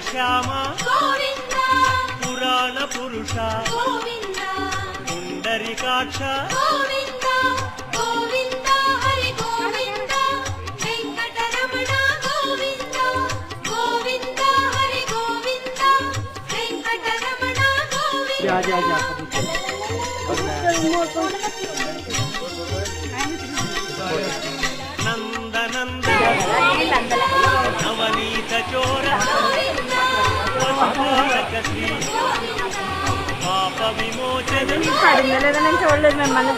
శ్యామ పురాణ పురుష పుండరీకాక్ష నందనంద నవనీత చోర పాప విమోచన లేదా నేను చూడలేదు మేము మళ్ళీ